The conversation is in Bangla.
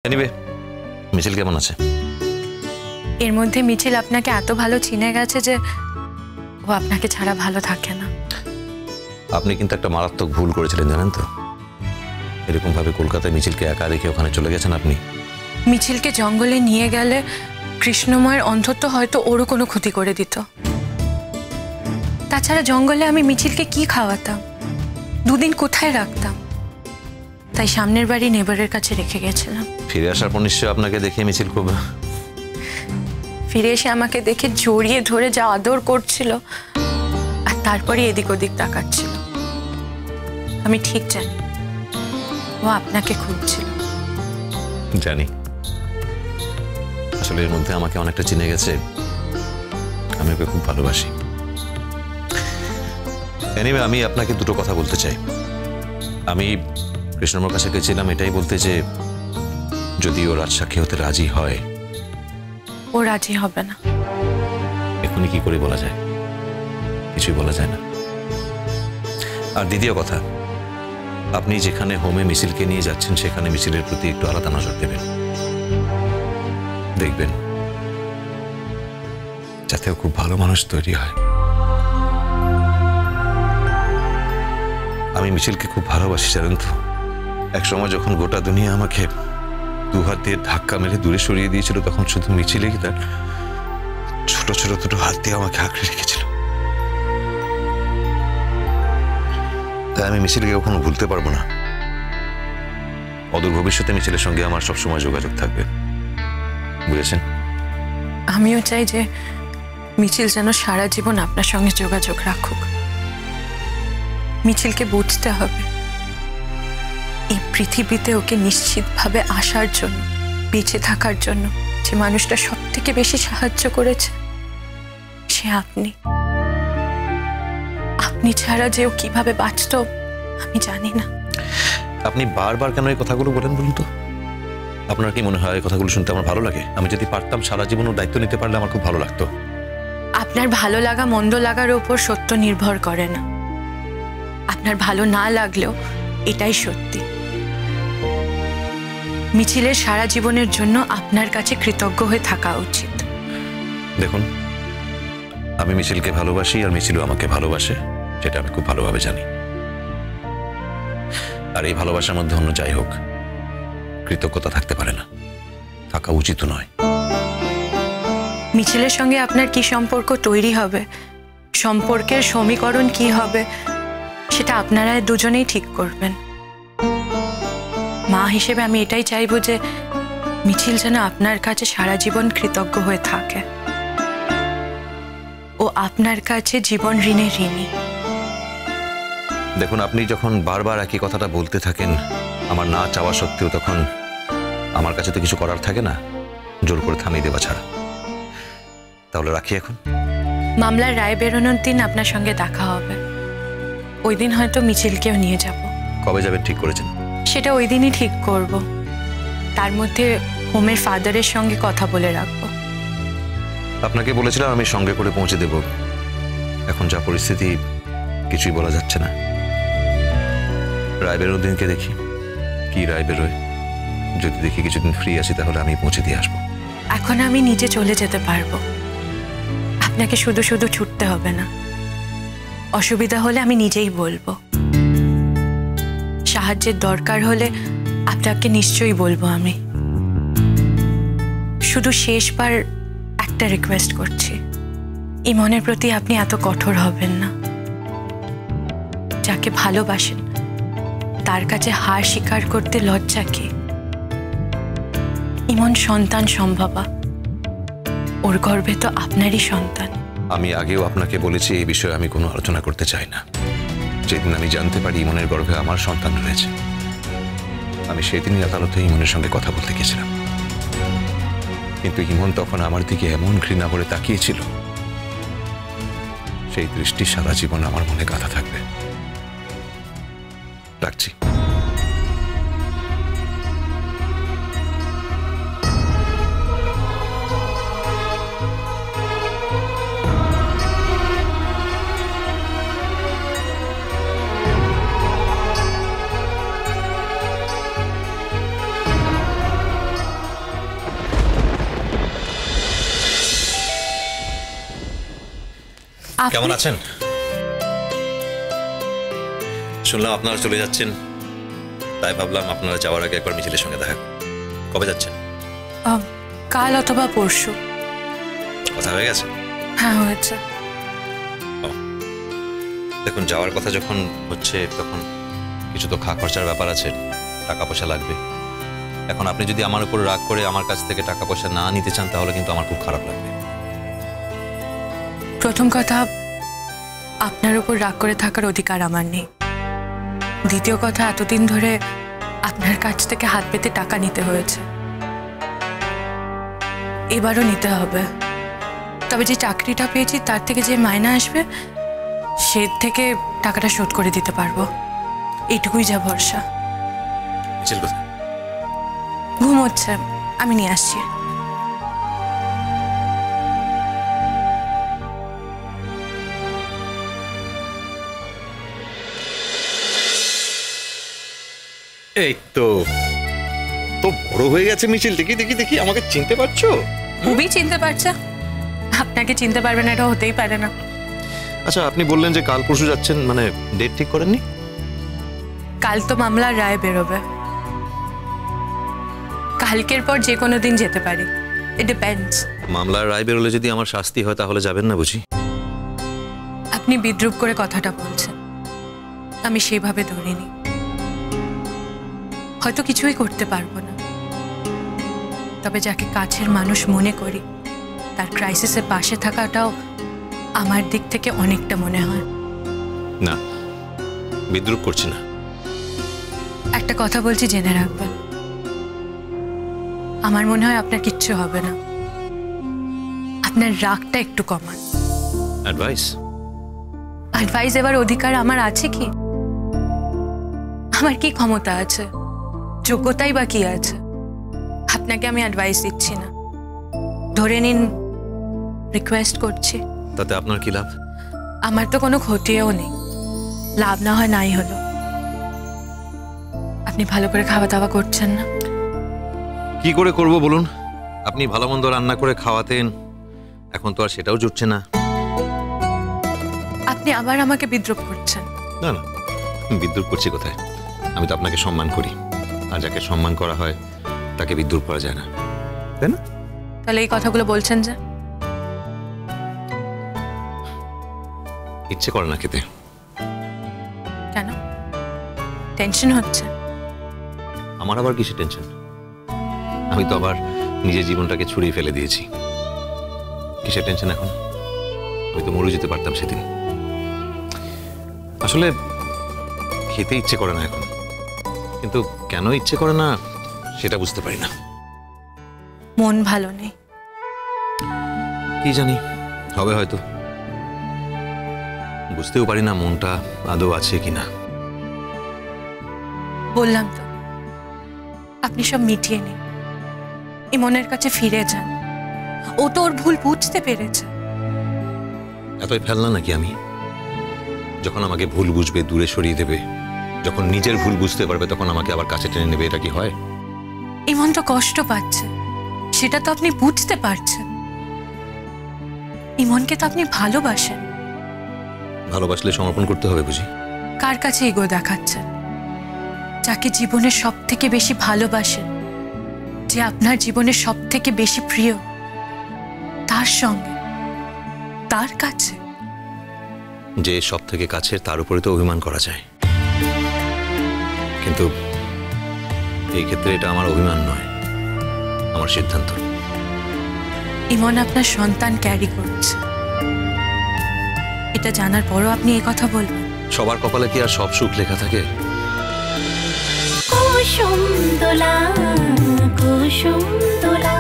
এনিওয়ে, মিছিল কেমন আছে? এর মধ্যে মিছিল আপনাকে এত ভালো চিনে গেছে যে ও আপনাকে ছাড়া ভালো থাকে না। আপনি কিন্তু একটা মারাত্মক ভুল করেছিলেন জানেন তো। এরকম ভাবে কলকাতায় মিছিলকে একা রেখে ওখানে চলে গেছেন আপনি। মিছিলকে জঙ্গলে নিয়ে গেলে কৃষ্ণময়ের অন্ধত্ব হয়তো ওরও কোনো ক্ষতি করে দিত। তাছাড়া জঙ্গলে আমি মিছিলকে কি খাওয়াতাম, দুদিন কোথায় রাখতাম? তাই সামনের বাড়ি নেবারের কাছে রেখে গেছিলাম। ফিরে আসার পর নিশ্চয়ই আপনাকে দেখে মিছিল খুব... ফিরে এসে আমাকে দেখে জড়িয়ে ধরে যা আদর করছিল, আর তারপরে এদিক ওদিক তাকাচ্ছিল। আমি ঠিক জানি ও আপনাকে খুঁজছিল। জানি, আসলে এর মধ্যে আমাকে অনেকটা চিনে গেছে। আমি ওকে খুব ভালোবাসি। এনিওয়ে, আমি আপনাকে দুটো কথা বলতে চাই। আমি কৃষ্ণমোর কাছে গেছিলাম এটাই বলতে যে যদি ও রাজসাক্ষী হতে রাজি হয়। ও রাজি হবে না। এখনই কি করে বলা যায়? কিছুই বলা যায় না। আর দ্বিতীয় কথা, আপনি যেখানে হোমে মিছিলকে নিয়ে যাচ্ছেন সেখানে মিছিলের প্রতি একটু আলাদা নজর দেবেন। দেখবেন যাতে ও খুব ভালো মানুষ তৈরি হয়। আমি মিছিলকে খুব ভালোবাসি জানেন তো। এক সময় যখন গোটা দুনিয়া আমাকে দুহাত দিয়ে ধাক্কা মেরে দূরে সরিয়ে দিয়েছিল, তখন শুধু মিছিলেই তার ছোট ছোট দুটো হাত দিয়ে আমাকে আঁকড়ে রেখেছিল। তাই আমি মিছিলকে কখনো ভুলতে পারবো না। অদূর ভবিষ্যতে মিছিলের সঙ্গে আমার সবসময় যোগাযোগ থাকবে, বুঝেছেন? আমিও চাই যে মিছিল যেন সারা জীবন আপনার সঙ্গে যোগাযোগ রাখুক। মিছিলকে বুঝতে হবে এই পৃথিবীতে ওকে নিশ্চিতভাবে আসার জন্য, বেঁচে থাকার জন্য যে মানুষটা সব থেকে বেশি সাহায্য করেছে সে আপনি। আপনি ছাড়া যে ও কিভাবে বাঁচত আমি জানি না। আপনি বারবার কেন এই কথাগুলো বলেন বলুন তো? আপনার কি মনে হয় এই কথাগুলো শুনতে আমার ভালো লাগে? আমি যদি পারতাম সারা জীবন ওর দায়িত্ব নিতে পারলে আমার খুব ভালো লাগতো। আপনার ভালো লাগা মন্দ লাগার উপর সত্য নির্ভর করে না। আপনার ভালো না লাগলেও এটাই সত্যি। মিছিলের সারা জীবনের জন্য আপনার কাছে কৃতজ্ঞ হয়ে থাকা উচিত। দেখুন, আমি মিছিলকে ভালোবাসি আর মিছিলও আমাকে ভালোবাসে, সেটা আমি খুব ভালোভাবে জানি। আর এই ভালোবাসার মধ্যে অন্য যাই হোক, কৃতজ্ঞতা থাকতে পারে না, থাকা উচিত নয়। মিছিলের সঙ্গে আপনার কি সম্পর্ক তৈরি হবে, সম্পর্কের সমীকরণ কি হবে, সেটা আপনারা দুজনেই ঠিক করবেন। মা হিসেবে আমি এটাই চাইবো যে মিছিল যেন আপনার কাছে সারা জীবন কৃতজ্ঞ হয়ে থাকে। ও আপনার কাছে জীবন ঋণে ঋণী। দেখুন, আপনি যখন বারবার একই কথাটা বলতে থাকেন আমার না চাওয়া সত্ত্বেও, তখন আমার কাছে তো কিছু করার থাকে না জোর করে থামিয়ে দেওয়া ছাড়া। তাহলে রাখি এখন। মামলার রায় বেরোনোর দিন আপনার সঙ্গে দেখা হবে। ওই দিন হয়তো মিছিলকেও নিয়ে যাব। কবে যাবেন ঠিক করেছেন? সেটা ওই দিনই ঠিক করব। তার মধ্যে হোমের ফাদারের সঙ্গে কথা বলে রাখবো। আপনাকে বলেছিলাম আমি সঙ্গে করে পৌঁছে দেব। এখন যা পরিস্থিতি, কিছুই বলা যাচ্ছে না। রায় বেরোনোর দিনকে দেখি কি রায় বেরোয়। যদি দেখি কিছুদিন ফ্রি আছি তাহলে আমি পৌঁছে দিয়ে আসবো। এখন আমি নিজে চলে যেতে পারবো, আপনাকে শুধু শুধু ছুটতে হবে না। অসুবিধা হলে আমি নিজেই বলবো। সাহায্যের দরকার হলে আপনাকে নিশ্চয়ই বলবো। আমি শুধু শেষবার একটা রিকোয়েস্ট করছি, ইমনের প্রতি আপনি এত কঠোর হবেন না। যাকে ভালোবাসেন তার কাছে হার স্বীকার করতে লজ্জা কি? ইমন সন্তান সম্ভবা, ওর গর্ভে তো আপনারই সন্তান। আমি আগেও আপনাকে বলেছি এই বিষয়ে আমি কোনো আলোচনা করতে চাই না। যেদিন আমি জানতে পারি ইমনের গর্ভে আমার সন্তান রয়েছে, আমি সেদিনই আদালতে ইমনের সঙ্গে কথা বলতে গেছিলাম। কিন্তু ইমন তখন আমার দিকে এমন ঘৃণা করে তাকিয়েছিল, সেই দৃষ্টি সারা জীবন আমার মনে গাঁথা থাকবে। রাখছি। কেমন আছেন? শুনলাম আপনারা চলে যাচ্ছেন, তাই ভাবলাম আপনারা যাওয়ার আগে একবার মিছিলের সঙ্গে দেখা। কবে যাচ্ছেন? কাল অথবা পরশু। কথা হয়ে গেছে? হ্যাঁ, হয়েছে। দেখুন, যাওয়ার কথা যখন হচ্ছে তখন কিছু তো খা খরচার ব্যাপার আছে, টাকা পয়সা লাগবে। এখন আপনি যদি আমার উপর রাগ করে আমার কাছ থেকে টাকা পয়সা না নিতে চান তাহলে কিন্তু আমার খুব খারাপ লাগবে। প্রথম কথা, আপনার উপর রাগ করে থাকার অধিকার আমার নেই। দ্বিতীয় কথা, এতদিন ধরে আপনার কাছ থেকে হাত পেতে টাকা নিতে হয়েছে, এবারও নিতে হবে। তবে যে চাকরিটা পেয়েছি তার থেকে যে মাইনা আসবে সে থেকে টাকাটা শোধ করে দিতে পারবো, এইটুকুই যা ভরসা। ঘুমোচ্ছে, আমি নিয়ে আসছি। এই তো বড় হয়ে গেছে মিছিল। দেখি দেখি দেখি, আমাকে চিনতে পারছো? খুবই চিনতে পারছে। আপনাকে চিনতে পারবে না এটা হতেই পারে না। আচ্ছা, আপনি বললেন যে কাল পরশু যাচ্ছেন, মানে ডেট ঠিক করেননি? কাল তো মামলার রায় বেরোবে, কালকের পর যে কোনো দিন যেতে পারি, ইট ডিপেন্ডস। মামলার রায় বেরোলে যদি আমার শাস্তি হয় তাহলে যাবেন না বুঝি? আপনি বিদ্রুপ করে কথাটা বলছেন, আমি সেভাবে ধরিনি। হয়তো কিছুই করতে পারবো না, তবে যাকে কাছের মানুষ মনে করি তার ক্রাইসিসে পাশে থাকাটাও আমার দিক থেকে অনেকটা মনে হয়। না, বিদ্রুপ করছি না। একটা কথা বলছি, জেনে রাখবেন, আমার মনে হয় আপনার কিচ্ছু হবে না। আপনার রাগটা একটু কমান। অ্যাডভাইস? অ্যাডভাইস এবার অধিকার আমার আছে কি? আমার কি ক্ষমতা আছে, যোগ্যতাই বা কি আছে? আপনাকে আমি অ্যাডভাইস দিচ্ছি না, ধরে নিন রিকোয়েস্ট করছি। তাতে আপনার কি লাভ? আমার তো কোনো ক্ষতিও নেই, লাভ না হয় নাই হলো। আপনি ভালো করে খাওয়া দাওয়া করছেন না? কি করে করব বলুন? আপনি ভালো মন্দ রান্না করে খাওয়াতেন, এখন তো আর সেটাও জুটছে না। আপনি আবার আমাকে বিদ্রুপ করছেন। না না, বিদ্রুপ করছি কোথায়? আমি তো আপনাকে সম্মান করি, আর যাকে সম্মান করা হয় তাকে বিদ্রুপ করা যায় না, তাই না? তাহলে এই কথাগুলো বলছেন যে? ইচ্ছে করে না খেতে। কেন? টেনশন হচ্ছে? আমার আবার কিসে টেনশন? আমি তো আবার নিজের জীবনটাকে ছুড়িয়ে ফেলে দিয়েছি, কিসের টেনশন এখন? আমি তো মরে যেতে পারতাম সেদিন। আসলে খেতে ইচ্ছে করে না এখন, কিন্তু কেন ইচ্ছে করে না সেটা বুঝতে পারি না। মন ভালো নেই? কি জানি, হবে হয়তো। বুঝতেও পারি না মনটা আদৌ আছে কিনা। বললাম তো, আপনি সব মিটিয়ে নিন, ইমনের কাছে ফিরে যান। ও তো ওর ভুল বুঝতে পেরেছে। এতই ফেলনা নাকি আমি? যখন আমাকে ভুল বুঝবে দূরে সরিয়ে দেবে, যখন নিজের ভুল বুঝতে পারবে তখন আমাকে আবার কাছে টেনে নেবে, এটা কি হয়? ইমন তো কষ্ট পাচ্ছে, সেটা তো আপনি বুঝতে পারছেন। ইমনকে তো আপনি ভালোবাসেন। ভালোবাসলে সমর্পণ করতে হবে বুঝি? কার কাছে ইগো দেখাচ্ছেন? যাকে জীবনের সব থেকে বেশি ভালোবাসেন, যে আপনার জীবনের সব থেকে বেশি প্রিয়, তার সঙ্গে, তার কাছে। যে সব থেকে কাছের তার উপরে তো অভিমান করা যায়, কিন্তু এই ক্ষেত্রে এটা আমার অভিমান নয়, আমার সিদ্ধান্ত। ইমন আপনার সন্তান ক্যারি করছে, এটা জানার পরও আপনি এই কথা বলবেন? সবার কপালে কি আর সব সুখ লেখা থাকে? কুসুম দোলা কুসুম দোলা।